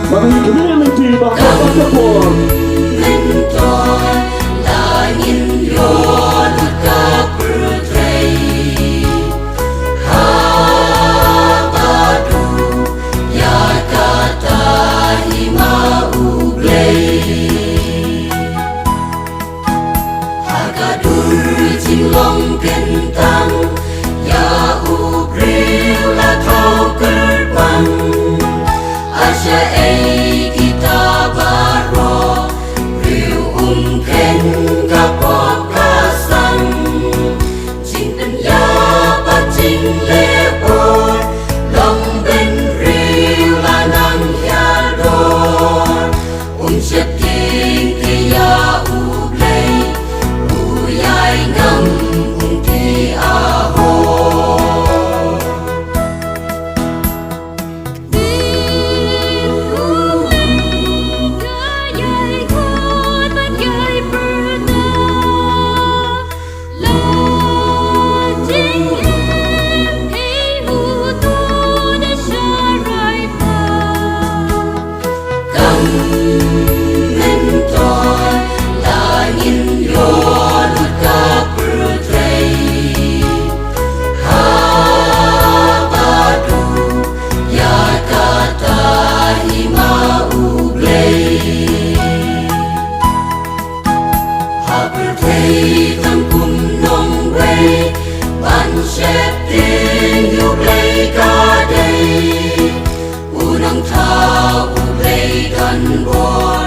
Bagi community bakal berkebun Mentor langit yon dekat bertrai Habadu ya kata hima ublay Hagadur cinglong kentang ya ubril latau gerbang Asya kita baro riu ken kapok kasang Cinten ya pacing lepor long ben riu lanang yador Syeting ya ublay uyay ngam ti ahor Hãy subscribe cho kênh Ghiền Mì Gõ để không bỏ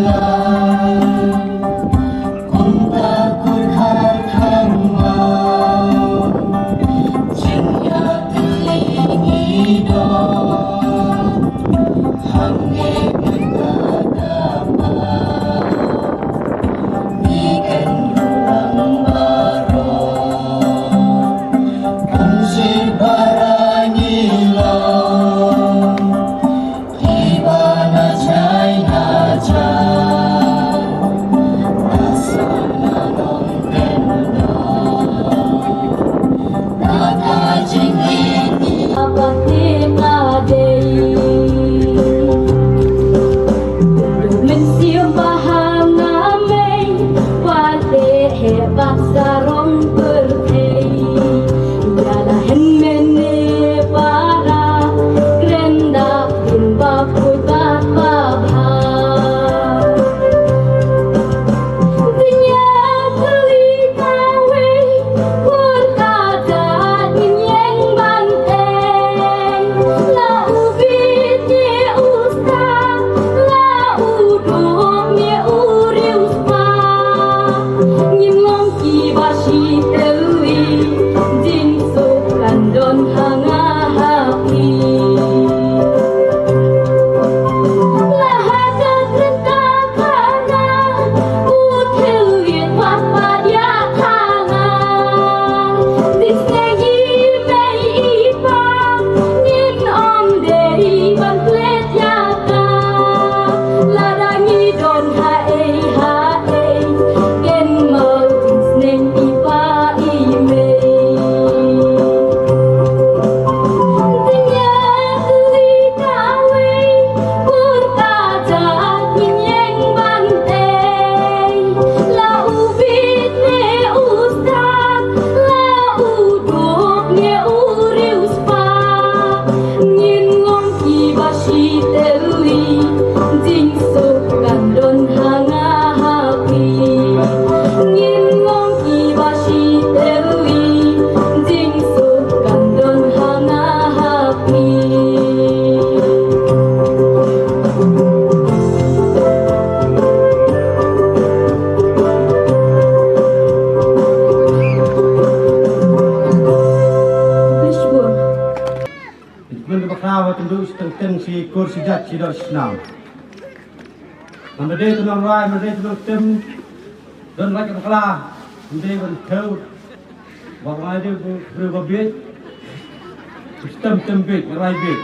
lỡ keteng si kur si dat si dot senam. Mande tu nang rai, mande tu tem, dan rai kepala, mande ban kau, bagai dia berbabit, tem bit, rai bit.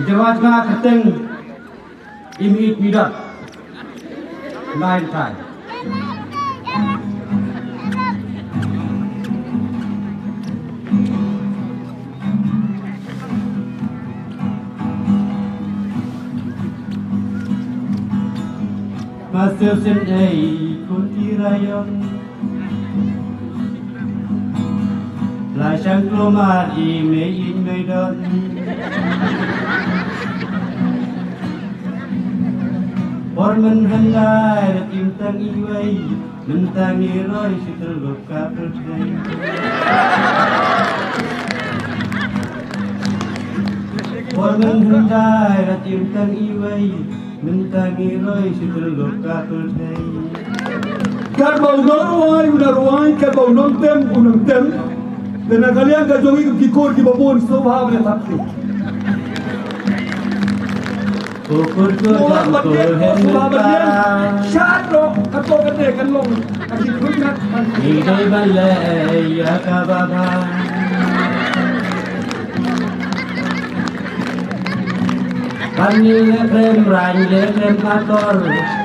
Jawa Tengah keteng imit midat, lain kai. Masih sendiri kun irayon, lasang kelomar in medan. Orman handai timtang iwai, mentang iroi sitel buka percaya. Orman handai timtang iwai. Mentangi roi situl ka percaya. Karbau unaruai, karbau tem, unang tem. Dan kalian kajongi kikor di babon sobha boleh takti. Kukur jam hendak. Syaro kato kate kanlong kasi kunat. Idai balai ya kababa. Panile krem ranjle krem kator,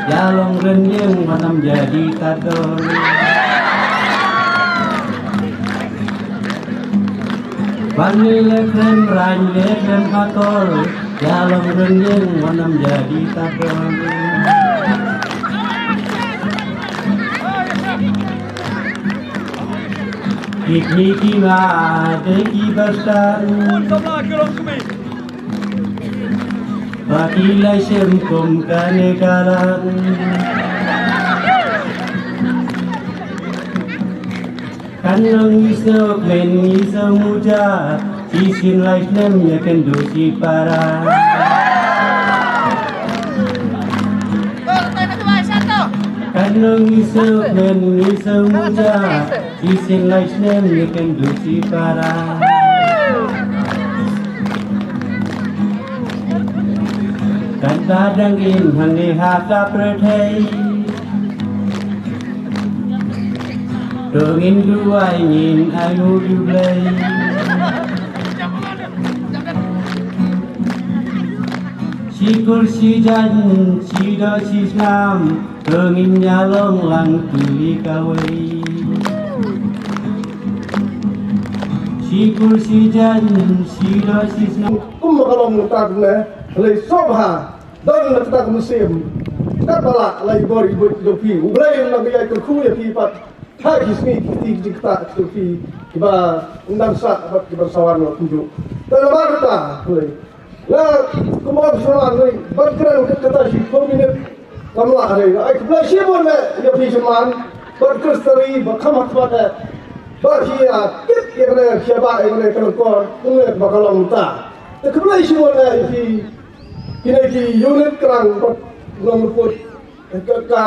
jalong renyeng manam jadi kador. Panile krem ranjle krem kator, jalong renyeng manam jadi kador. Kiki ma deki basar. Pakilai semkum kanegaran, kanang isok men isok muja, sisin life namnya kendusi para. Kanang isok men isok muja, sisin life namnya kendusi para. Kadang in hang haka perthai, dongin dua ingin ayu diulai. Sikur si jan, si do si senam, dongin nyalong lang tuli kawai. Sikur si jan, si do si senam. Kumma kalau mutar ne. Lei sobha dan letak musim kapala lei bori dopi ublai na biai kurku ya pipat hagi smi kiti dikta dopi kiba undang sa bat kiba sawan no tuju dan marta lei la kumab sawan lei berkeran kata si 4 minit kamla lei ai kiba sibon me ya pi saman berkestari bakhamat pada bahia kit ya ne siapa ya ne kor unget bakalang ta te kiba sibon me pi kini ki unit kerang nomor put ka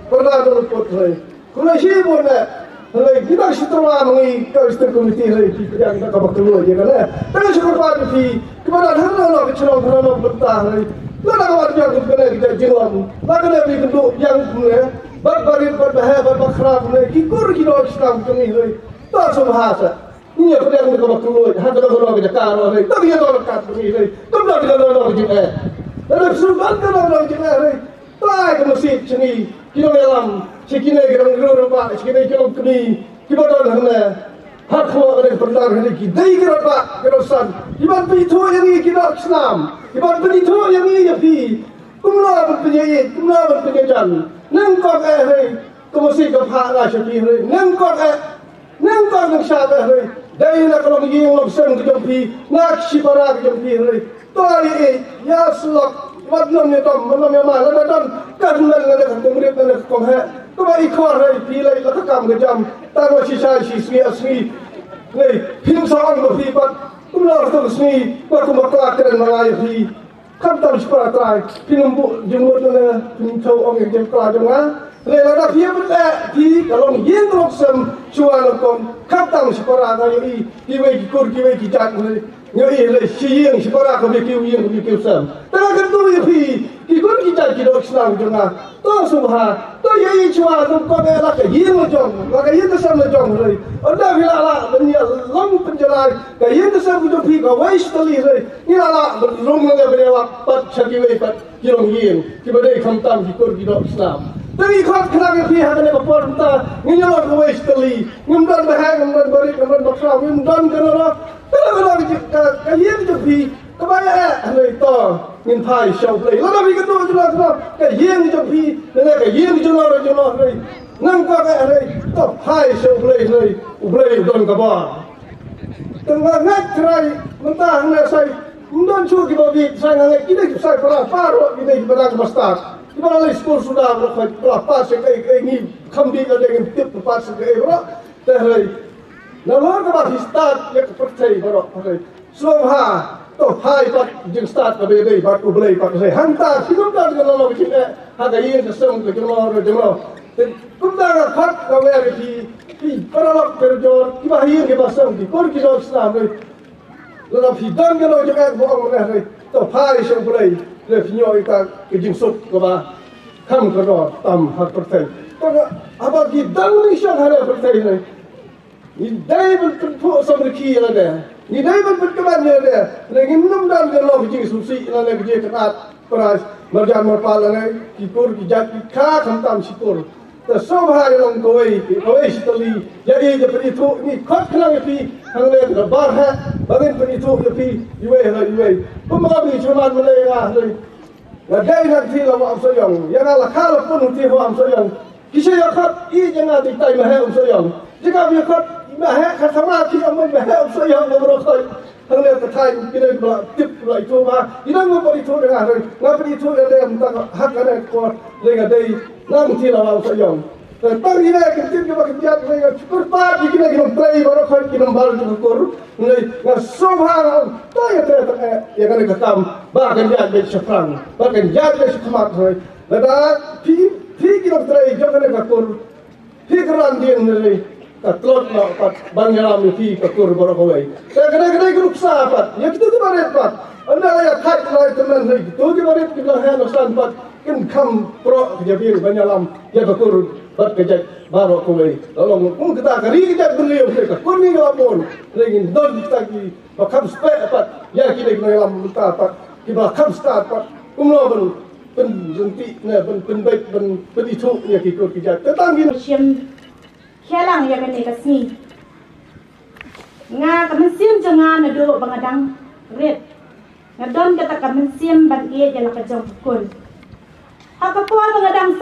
pernah nomor put hai kuna sih boleh hai kita setelah mengi ka ister komite hai kita yang kita bakal luar je kan tapi syukur pada fi kepada hal kecil hal betah hai lada kawan yang kena kita jilam lada lebih bentuk yang punya berbalik berbahaya berbakhraf hai kikur kilo Islam kini hai tak sebahasa. Ini apa yang kita bakal luar? Hanya kita luar kerja karo, tapi kita luar kat begini, tapi kita luar kerja. Dan surban kita luar kerja, tak ke masjid sini, kita dalam, sekini kita ngerumah, sekini kita kini, kita dalam mana, hak kau ada pernah hari kita, day kita pak, kita san, ibarat itu yang ini kita Islam, ibarat itu yang ini ya pi, kumla berpenyajian, nengkok hari, kemusik kepala syafi hari, nengkok nang sabar hari. Dari nak kalau begini orang sen kejampi, nak sipara kejampi hari. Tali ya selok, madlam ni tom, madlam yang mana, dan karena ada kemudian ada konghe, kembali keluar hari, pilih lah kakam kejam, tanpa sisa sismi asmi, ni himsaan berfibat, kumlar tu asmi, berkumpul keren mengalir hi, kantam sipara try, pinumbu jemur mana, pinjau orang yang jempol jemur. Lelada dia berdi kalau yen roksem cuan kom kaptam separa kali diwe kikur diwe kijat Ngoi le siang sipara ko bikiu sam. Tengah kan tu pi ki kon kita kilo Islam jona. To subha to ye chwa to ko be la ka yin mo jong. La ka yin to sam le jong le. Onda bila la benya long penjara ka yin to sam ko pi ka wais tali le. Ni la rom le be la pat chaki we pat kilong yin. Ki bade kham tam ki kon kilo Islam. Tapi kau kenapa pi hanya berpor ta nginyalor ko wais tali. Ngumdan bahang ngumdan bari ngumdan bakra ngumdan kana. Kalau kalian itu pi, kebanyakan hari itu ingin pai show play. Lalu pi ketua jelas, kalian itu pi, dengan kalian itu jelas hari. Nampak hari itu pai show play don kabar. Tengah nak try mentah nak saya, mungkin cuci babi saya nak kita saya pernah paruh kita pernah kemastar. Kita lagi sekolah sudah berapa sekai ini kambing ada yang tip berapa sekai berapa. Tapi Namun kalau start ya kepercayaan baru pakai Slovha to hai pat jeng start ke bebe bat ublei pat saya hantar hidup dah dengan lo bikin harga ini kesem ke jemlo kumda pat kau ya di paralog perjor kiba hiir ke basam di kor kilo Islam lalu hidan ke lo juga bohong nih to hai sih ublei le finyo ita ke jeng sut ke bah kam ke lo tam har percaya kalau apa hidan ni sih hari percaya nih Ni daibal penpo samriki ada. Ni daibal penkaman ada. Lagi minum dan kalau bijing susi lagi bijing ketat peras marjan marpal lagi kipur kijat kah kamtam sipur. Tersobha yang koi sitali. Jadi jadi itu ni kot kelang pi hangle bar ha bagin itu pi iwe. Pemabi cuman melayang lagi. Ngadai nanti lawa amsoyong. Yang ala kala pun nanti lawa amsoyong. Kisah yang kot i jangan ditai mahal amsoyong. Jika dia kot Mahal kata kita mahal saya berokok. Hanya terkait kita tip itu mah. Kita ngapa itu dengan ngapa itu ada yang tak hak ada kuat dengan dari nanti lawan saya. Tapi ini kita kerja dengan cukup pagi kita play berokok kita baru cukup. Nggak sobat. Tahu ya kan ketam. Bahkan jadi sekarang. Bahkan jadi sekarang. Lepas kita play jangan kekur. Pikiran dia ni. Katlot na pat banyalam fi kakur borokowai. Kadang-kadang grup sahabat, ya kita tu baret pat. Anda layak hak layak teman lagi. Tu kita baret kita hendak sampat kan kam pro kejabir banyalam ya kakur bat kejat borokowai. Lalu pun kita kari kejat beliau mereka. Kur ni lapor. Lagi don kita ki bakam spek pat. Ya kita kena lam kita pat. Kita bakam start pat. Kumlo pen jenti na pen baik pen itu ya kita kejat. Tetapi Kailang ya kan nekasni. Nga kamansim jangan nado bangadang red. Ngadon kata kamansim ban ie jala kajang pukul. Hakapon bangadang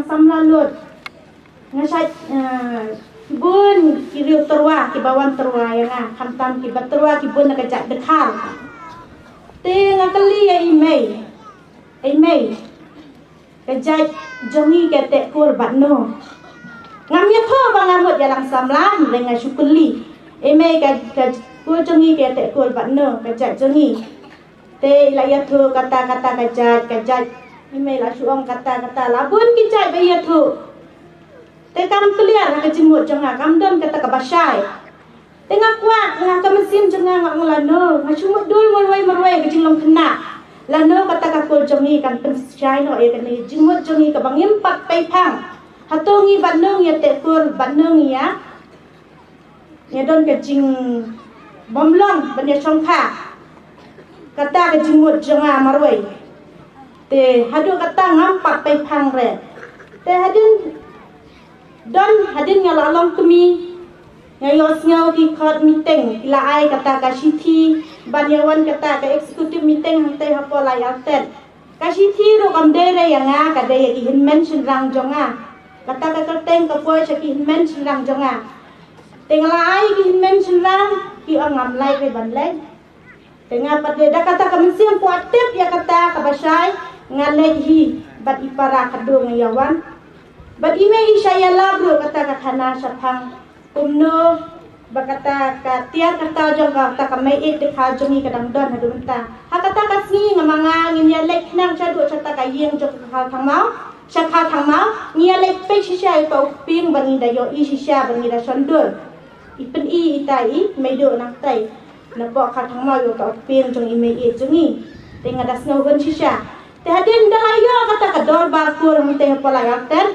samla lut. Nga syait bun kiriu terwa kibawan terwa ya nga kamtam kibat terwa kibun nakajak dekhar. Te nga kali ya imei. Kajak jongi kete kurban no. Ngamnya ko bangamot jalang samlan dengan syukuli. Eme ka ko jongi ke te ko batno kajat jongi. Te la tu kata-kata kajat. Eme la suong kata-kata labun kijat be tu. Te kam clear ka jimut jonga kam don kata ka basai. Te ngakwa ngaka mesin jonga ngak ngelano ngasumut dul marwai ka jinglong kena. Lano kata ka ko jongi kan pensai no e kan jimut jongi ka bangimpak pai pang. Hatongi batnung ya tekul batnung ya don kejing bomlong banya songkha kata kejing mut jonga marwai te hadu kata ngampak pai phang re te hadin ngalalong kemi ngayos ngau ki khot meeting ila ai kata ka sithi banyawan kata ka executive meeting hante hapo lai altet ka sithi ro kamdere yanga ka de ki hin mention rang jonga kata kerteng kapoi saki men silang jonga tengalai ki men silang ki angam lai ke banlai tengah pada dah kata kamensiam puatep ya kata kabasai ngalai hi bat ipara kado ngayawan bat ime saya labro kata kathana sapang umno bakata ka tiar kata jong kata kamai ek dekha jongi kadang don hadu menta hakata kasngi ngamanga ngin ya lek nang chadu chata kayeng jok hal thangmau Syakha thangmau nia lek pe shisha ko ping bangi da yo i shisha bangi da sondol ipen i itai meido nak tai nak bawa kat hang mau yo ka pin jong ime e jongi tengah das no gon shisha te hadin dah ayo kata ka dor bar kur hang te pala yakter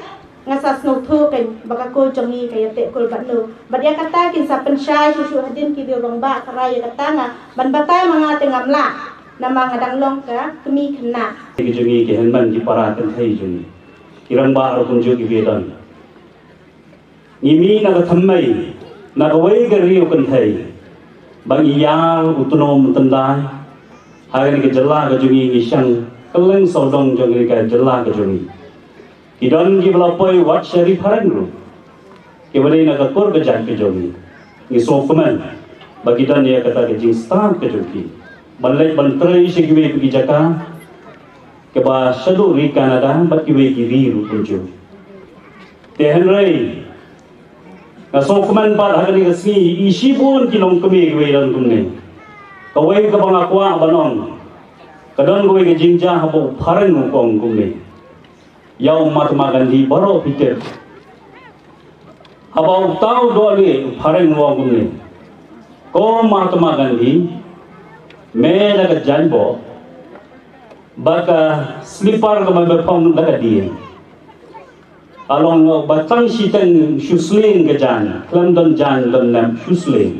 ngasas no thu kan baka ko jongi kaya te kul batno badia kata kin sa pensyai susu hadin ki dio bang ba karaya kata nga ban batai manga tengam la nama ngadang long ka kemi kena ki jongi ki henman ki paratan thai jongi kirang ba ro kun jo ki vedan ngimi na ka thammai na ka wei ka riu kan thai bang iyang utunom tandai hari ke jela ke jungi ngisang keleng sodong jongi ke jela ke jungi kidon ki belapoi wat syarif haran ru ke bari na ka kor ke jan ke jongi ni sokuman bagi dan ya kata ke jing star ke jongi balai bantrai se giwe pergi jaka ke ba sadu ri kanada bat giwe ki riru kunju te henrei na sokuman ba hari ke si isi pun kilong kemi giwe dan kumne kawai ka bang akwa banon kadon giwe ke jingja habo haran mu kong kumne yau Mahatma Gandhi baru pikir habau tahu dole haran mu kumne ko Mahatma Gandhi मैं लगा जानबो baka slipper ka mabapong laga dia along batang sitang shusling ka jan klamdon jan don nam shusling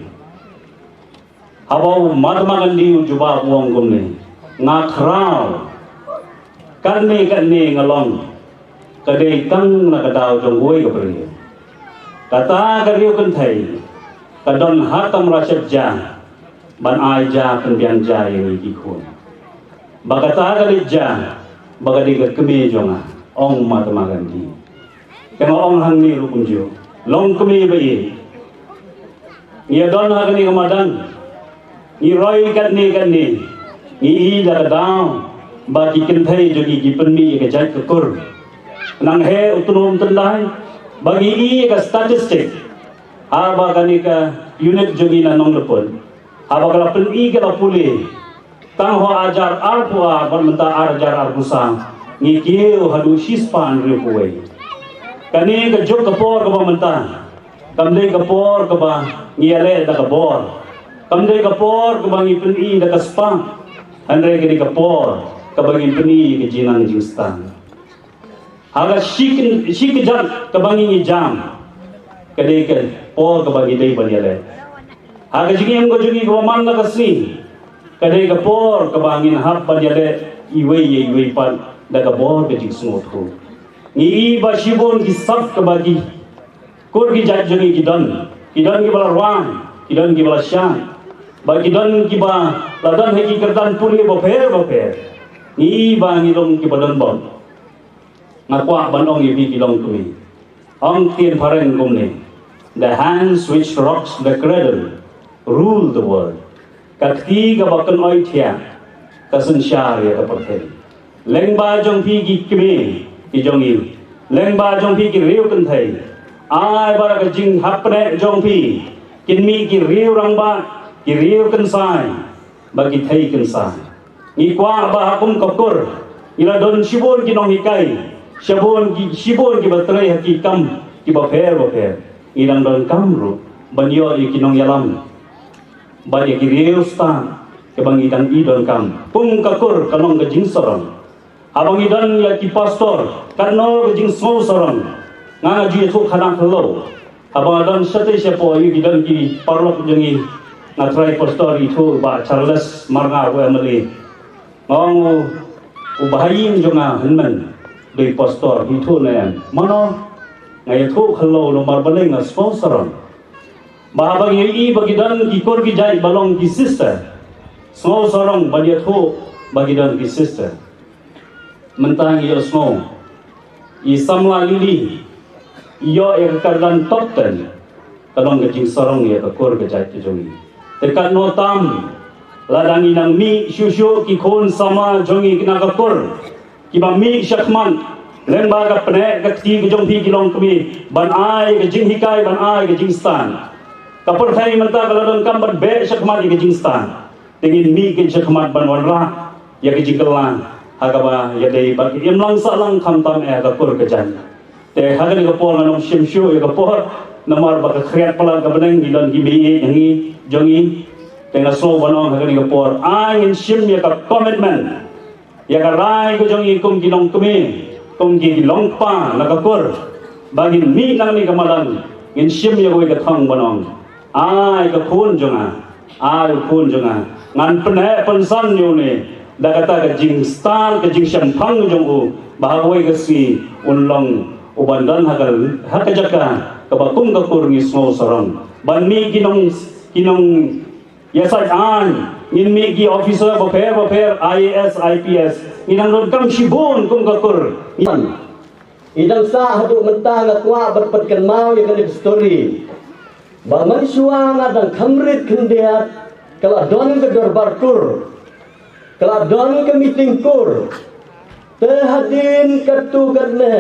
habaw Mahatma Gandhi juba buang gumne nga kraw kanne ngalong kadai tang nakadaw jong huay ka pari kata kariyo kan thay kadon hatam rasyad jan ban ai ja penbiang ja yang ikut baka tagal ja baka digat kemi jonga ong Mahatma Gandhi kama ong hang ni rupunjo long kemi bai ia don hagani kamadan ni roi kan ni ni da daw ba ki kenthai jogi ki penmi ke jat kur nang he utunum tendai bagi i ka statistic ha ba kani ka unit jogi na nong lepon abagala peli kala puli tang ho ajar arpua bermenta ajar arbusang ngikiu hadu sispan ripuwe kani ke jok kapor ke bermenta kamdei kapor ke ba ngiale da kapor kamdei kapor ke bangi peli da kaspa andre ke kapor ke bangi peli ke jinang jingstan haga shik jam ke bangi jam kade ke por ke bangi dei baliale aga jingem go jungi go man na kasni kadai ka por ka bangin hap ban yale iwei pan daga bor ke jing smot ko ni ba shibon ki sab ka bagi kor ki jat jungi kidan ki bala ram kidan ki bala shan ba kidan ki ba ladan he ki kerdan puli ba pher ni ba ngi long ki badan bon ngakwa banong yi ki long tumi ong tin pharen gumne the hands which rocks the cradle rule the world kakti ka bakan oi thia kasan shar ya kapathe lengba jong phi ki kime ki jongi lengba jong phi ki riu kan thai ai bara ka jing hapne jong phi kinmi ki riu rangba ki riu kan sai bagi thai kan sai ni kwa ba hakum kakur ila don shibon ki nong hikai shibon ki batrai haki kam ki ba pher ilang don kamru banyo ki nong yalam bagi kiriu stan ke bangidan idon kam pung kakur kanong ke jing sorong abang idan ya ki pastor kanong ke jing so sorong nga ju tu khanang khlo abang dan sate sepo yu idan ki parlok jengi na try pastor itu ba Charles marga wa mali ngong ubahin jonga henman dei pastor itu ne mano ngai tu khlo no marbaleng na sponsoron Mahabang i bagi dan kikor ki jai balong ki sister small sorong bagi tho bagi dan ki sister mentang yo small i samla lili yo kardan top 10 kalong ke jing sorong ya kor ke jai ki jongi tekat no tam ladangi nang mi shushu ki khon sama jongi kina ka kor ki ba mi shakman lemba ka pne ka ti ki jong phi ki long kmi ban ai ke jing hikai ban ai ke jing stan kapur thai menta kaladon kambat be shakmat ke jingstan tingin mi ke shakmat ban wanra ya ke jingkelan hagaba ya dei bak imlang salang khamtam kapur ke jan te hagan ke pol nanong shimshu ya kapur namar bak khriat pala ka beneng gilon gi mi yangi jongi dengan so banong hagani kapor angin sim ya ka commitment ya ka rai ko jong ikum ginong kumi kum gilong pa nakakur bagin mi nang ni kamalan in sim ya ko ka thang banong ai ka khun jonga ngan pene pensan yo ne dagata ka jing star ka jing shampang jong u bahawai ka si unlong ubandan hakajaka kabakum ka kurni smo sarang ban mi ginong yasai an in mi gi officer baper IAS IPS inang ron kam shibun kum ka kur idang sa hadu mentang atwa berpatkan mau yang kali story ba manusia ngadang kamrit kendiat kala don ke dorbar kur kala don ke meeting kur tehadin kartu karne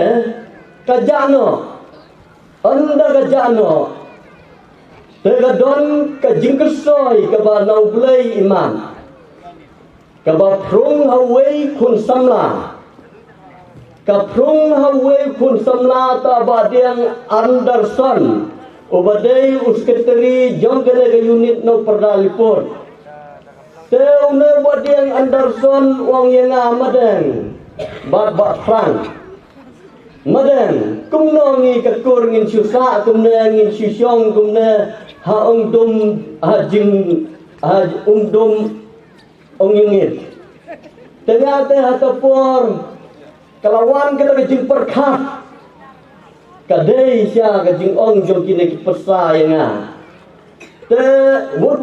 kajano anda kajano tega don ka jingkersoi ka ba nau blai iman ka ba prung hawai kun samla ka prung hawai kun samla ta ba diang Anderson obadai usketeri jonggale ka unit no perdalipur teu ne ba diang Anderson wong yenga madeng ba Frank madeng kumnongi ka kurngin susa kumnangin susong kumna ha ongdum ha jing ha ongdum ongingit tengah hatapor kalawan kita jing perkat kadai sia ka jing ong jong kini ki persayanga te wud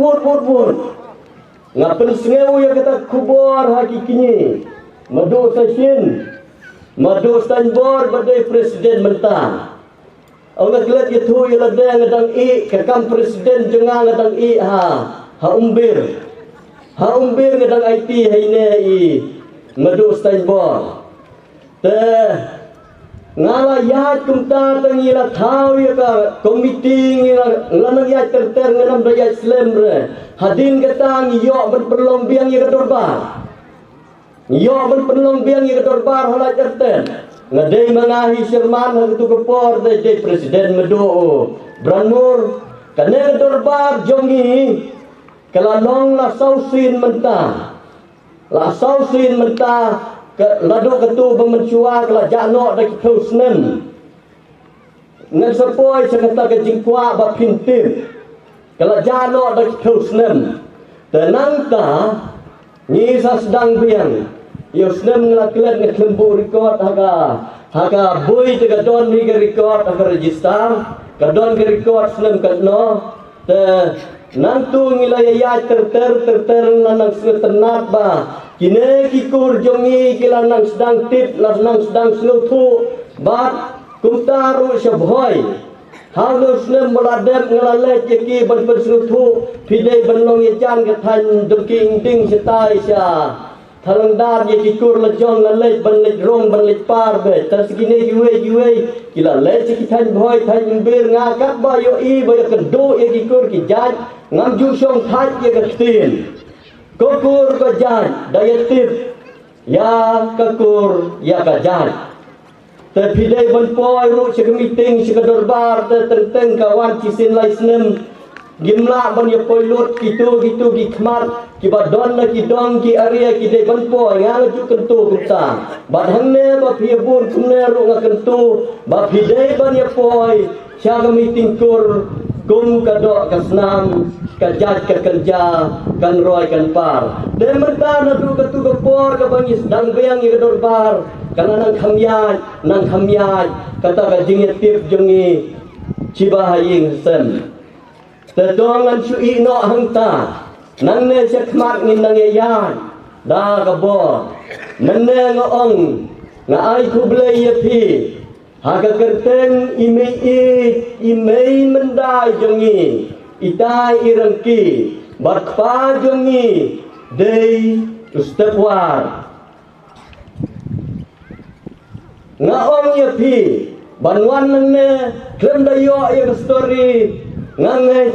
ngapen sengewu ya kita kubur hakikinya madu sasin madu stanbor badai presiden mentang orang kelat itu ialah dia ngadang i kakam presiden jengang ngadang i ha umbir ngadang IT haine i madu stanbor te ngala yat kumta tangila thau ya ka komiti ngala ya terter nganam daya Islam re hadin katang yo berperlombiang ya dorbar yo berperlombiang ya dorbar hala terter ngadai mangahi Sherman hangtu kepor dai presiden medo Branmur kane dorbar jongi kalalong la sausin mentah ladu ketu bemencua kala jano dak thusnem ngan sepoi sekata ke jingkwa ba pintir kala jano dak thusnem tenang ta ni sa sedang biang yo snem ngelaklet ngelembu record haga boy tega don ni ke record haga register kadon ke record snem kadno te nantu ngilaya ter lanang senat ba kine kikur jongi kilanang sedang tip lanang sedang selutu bat kumtaru syabhoi halus nem meladem ngalalet yaki ban selutu pidai benong yajan kathan dengking ding setai sya thalang dar yaki kur lejong ngalet ban lej rong ban lej par be tas kine giwe kila let kithan bhoi than bir ngakat ba yo I ba kedo yaki kur ki jaj ngam ju song thaj ye gatin kokur ko jaj daya tip ya kakur ya ka jaj te pidai ban poi ru se meeting se dorbar te tenteng kawan cisin lai snem gimla ban ye poi lut gitu ki khmat ki badon na ki dong ki area ki dei ban poi ngal ju kentu kumta bad hangne ba phi bun kumne ru nga kentu ba pidai ban ye poi sya meeting kur kum kadok kasnam kajat ke kerja kan roy kan par demerta na du ketu kepor ke bangis dang beang ye dorbar kana nang khamyai kata ka jing tip jongi cibahaying sen tetongan sui no hangta nang ne sekmat ngin nang yan da ka bo nang ne ngong nga ai ku blai ye phi haga kerteng imei mendai jongi itai irangki bakpa jongi dei ustepwar ngaong ye phi banwan nang ne klem dayo ye story ngange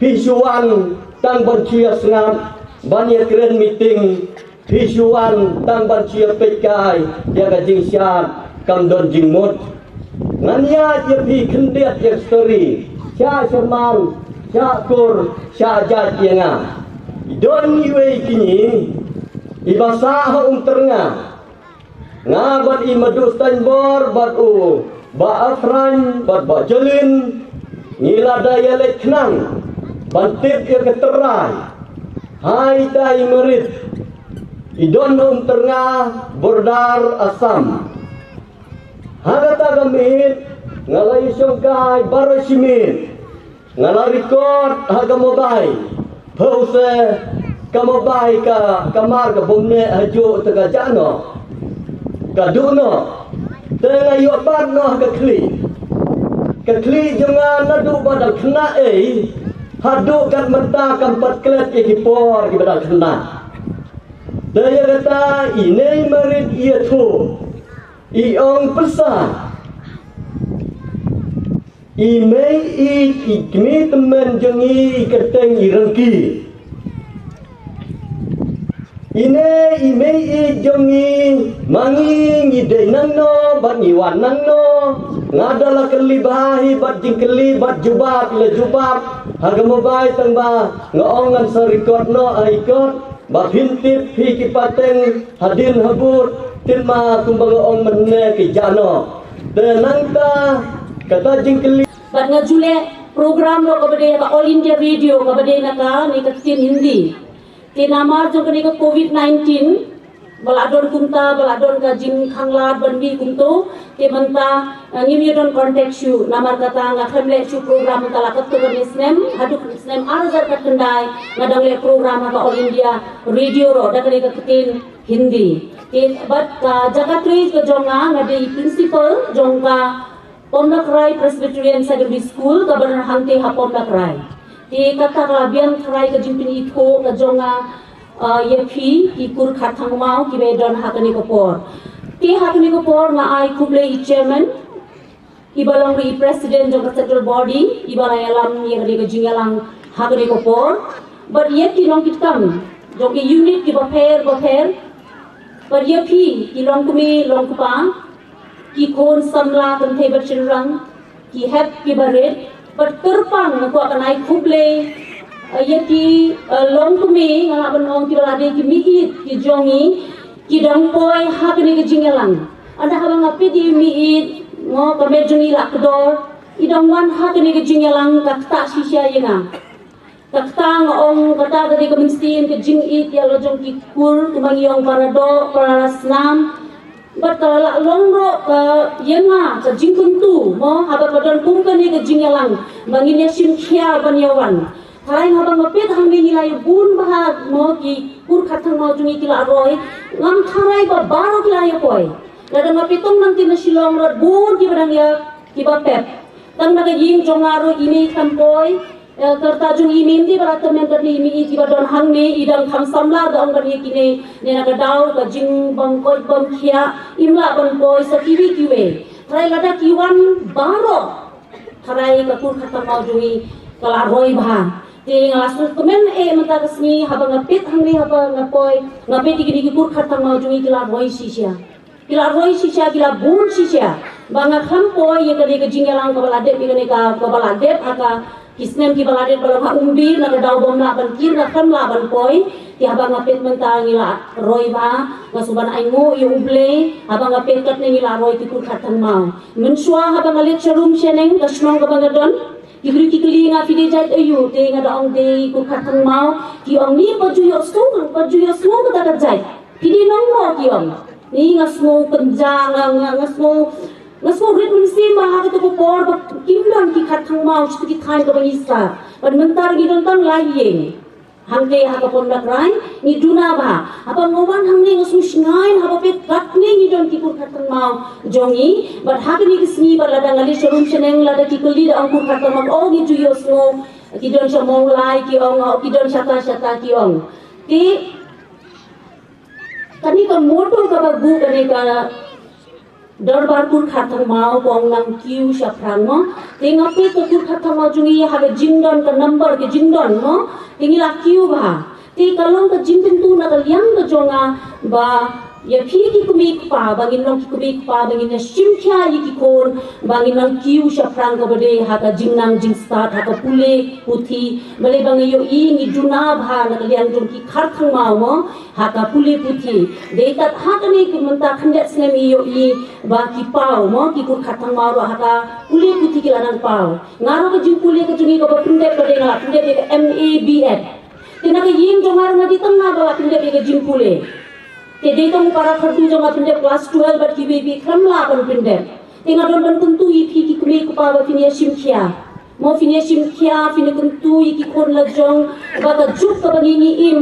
pisuan tang bancia sengam banyak keren meeting pisuan tang bancia pekai dia gajing syat kam don jingmut ngania je pi kendiat je story sya Sherman syakur syajat yenga idon iwe kini ibasa terngah ngabat imadu stanbor bat ba afran bat jalin ngila daya leknang bantip ia keterai hai dai merit idon terngah bordar asam hagata gamit ngalai songkai barasimin ngala record haga mobile pause ka mobile ka kamar ka bomne hajo taga jano ka duno tengah yo parno ka kli jangan nadu badal kena hadu kan menta kampat klet ekipor ki badal kena daya kata ini merit ia tu iong pesan imei ikmi temen jengi keteng irengki ine imei jengi mangi ngide nangno bat ngiwan nangno ngadala kelibahi bat jingkeli bat jubat le jubat harga mobai tangba ngaongan sarikot no aikot bat hintip hi kipateng hadin habur tilma kumbang ong menne ki jano denangta kata jingkeli Bat ngajule program lo kabade ba All India Radio kabade naka ni katin Hindi. Tinamar jo kani ka COVID-19 baladon kumta baladon ka jing khanglat banbi kumto te manta ngimyodon contact you namar kata ngakhamle chu program tala katto nisnem hadu nisnem arzar katndai ngadang le program ka All India Radio ro dakani ka katin Hindi. Te bat ka jagatri ka jonga ngade principal jongka Pomdakrai Presbyterian Secondary School kabanar hangte ha Pomdakrai. Ti kata kalabian krai ka jimpin itho ka jonga yepi ikur khathang mau ki bedon hakani kopor. Ti hakani kopor nga ai kuble i chairman ibalang ri president jong central body ibala yalam yegri ka jingalang hakani kopor. But yepi long kitkam jong ki unit ki baper but yepi ilong kumi long kupa ki kon samla kan theba chirang ki hep ki baret but terpang ko akan ai khuble yaki long kumi ngala ban ong ki balade ki miit ki jongi ki dang poi hakni ki jingalang anda habang api di miit ngo kame jongi lakdor idang wan hakni ki jingalang kakta shisha yenga kakta ngong kata dari kemenstian ki jingit ya lojong ki kur kumang yong parado parasnam but longro yenga sa jingkuntu mo haba padan kumpani ke jingalang banginya sinkhia banyawan tharai habang mapet hangni nilai bun bahat mo ki kur khathang mo jungi kila roi ngam tharai ba baro kila ya poi lada mapetong nang tin silong rod bun ki badang ya ki ba pep tang naga ying jongaro ini kampoi kerta jung imim di barat temen tadi imi di badon hangni idang kham samla dong bani kini nena kadau ka jing bangkoi bangkhia imla bangkoi sakiwi kiwe tharai lada kiwan baro tharai ka kur khatam mau jungi kala roi bha te ngalasu temen mata kasni haba ngapit hangni haba ngapoi ngapit dikini kur khatam mau jungi kala roi sisya kila bun sisya banga khampoi ye kani ka jingalang ka balade bigani ka balade aka kisnem ki balade balama umbir na daw bom na ban kir na kan la ban poi ti habang ngapet mentang ila roi ba ngasuban ai ngo yu uble habang ngapet kat ni ila roi ti kur khatang mau mensua habang alet charum seneng kasnong ka bangadon kibri kikli nga fide jait ayu te nga daong de kur khatang mau ki ong ni pajuyo sung ka dagat jait fide nong mo ki ong ni ngasmo penjang ngasmo rit munsi maha to ko por kimdon ki khathang mau chi ki thain ka bangisa pan mentar gi don tang laiyeng hangte ha ka pondak rai ni duna ba apa ngowan hangni ngasu shingain ha pet katni ni don ki kur khathang mau jongi but ha ni kisni ba lada ngali shorum cheneng lada ki kuli da angkur khathang mau o gi juyo sno ki don shamong lai ki ong ki don shata ki ong ti kani ka moto ka ba gu kani ka darbar kur khathang mau bong nang kiu shaprang mo tingapi to kur khathang mau jungi haga jingdon ka number ke jingdon mo tingila kiu ba ti kalong ka jingtin tu na ka liang ka jonga ba ya phi ki kumi pa bangin long ki kumi pa bangin na simkhya yi ki kon bangin nang kiu sha prang ka bade ha ka jingnang jing start ha ka pule puthi bale bangi yo I ni duna bha na ka liang jong ki khar thang ma mo ha ka pule puthi de tat ha ka ni ki manta khandet sne mi yo I ba ki pau mo ki kur khat thang ma ro ha ka pule puthi ki lanang pau ngaro ka jing pule ka jungi ka ba pinde bade nga pinde be MABF tina ka ying jong ngar ngadi tang na ba pinde be ka jing pule ke de tong para khatu jong pinde class 12 bat ki be khamla ban pinde tinga don ban tentu I phi ki kumi ku pa ba finia simkhia mo finia simkhia fini tentu I ki kon la jong ba ka juk ka bangi ni im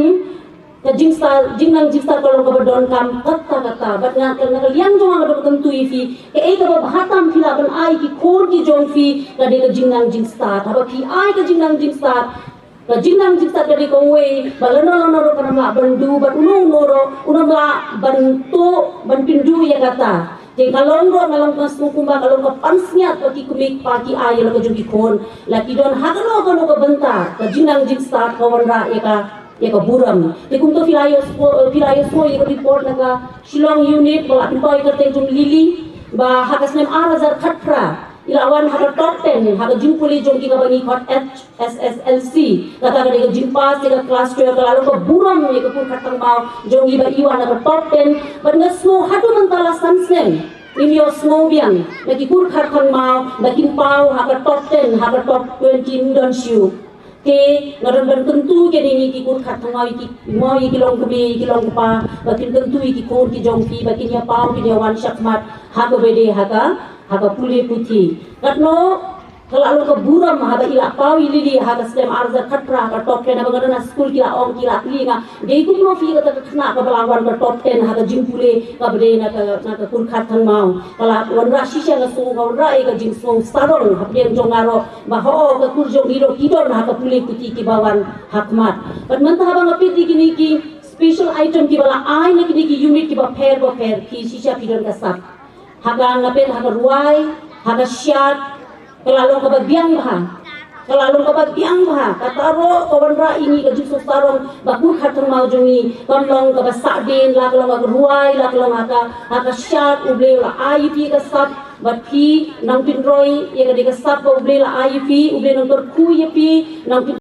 ka jingnang jingsta ka long ka ba don kam kata bat nga ka na liang jong ba tentu I phi ke e ka ba bhatam phila ban ai ki kon ki jong phi ka de ka jingnang jingsta ta ba phi ai ka jingnang jingsta ka jingnang jingsta ka de ko we balano ro kana ma bandu bat unong noro unong la bantu ban pindu ya kata jadi kalong ro ngalong ka sukumba kalong ka pansnya pa ki kumik pa ki ayo ka jugi kon laki don hagano ka benta ka jinang jing start ka wanra ya ka buram te kum to filayo so ya ka report na ka Shillong unit ba atin ka te jum lili ba hakas nem arazar khatra ilawan haka top 10 haka jing puli jong ki ka bangi khot SSLC kata ka de jing pass ka class 12 ka ka buram ya ka pur khatang mau jong iba iwan haka top 10 but na snow hatu mantala sansem Imyo snow biang lagi kur khatang mau bakin pau haka top 10 haka top 20 don shoe ke ngaron ban tentu ke ni ki kur khatang mau ki long kubi ki long pa bakin tentu ki kur ki jong ki bakin ya pau ki wan shakmat haka bede haka pule puthi katno kalau ka buram haba ila pau ili haka stem arza khatra ka top 10 haba na school kila om kila klinga de ku no fi ka khna ka balawan ka top 10 haka jimpule ka bade na ka kur khathang mau kala wan ra shisha na so ka ra e ka jing so sarong hapem jongaro ba ho ka kur jong iro kidor haka pule puthi ki bawan hakmat but man ta haba ngapi dikini ki special item ki bala ai na ki unit ki ba pair ki shisha pidon ka sap haka ngapet haka ruai haka shat kelalong ka biang bah kataro kawan ra ini ka juso sarong bakul khatang mau jongi kamlong ka sadin laklong ka ruai laklong haka shat uble la IUP ka sap bat phi nang pinroi ye ka de ka sap uble la IUP uble nang tor ku ye pi nang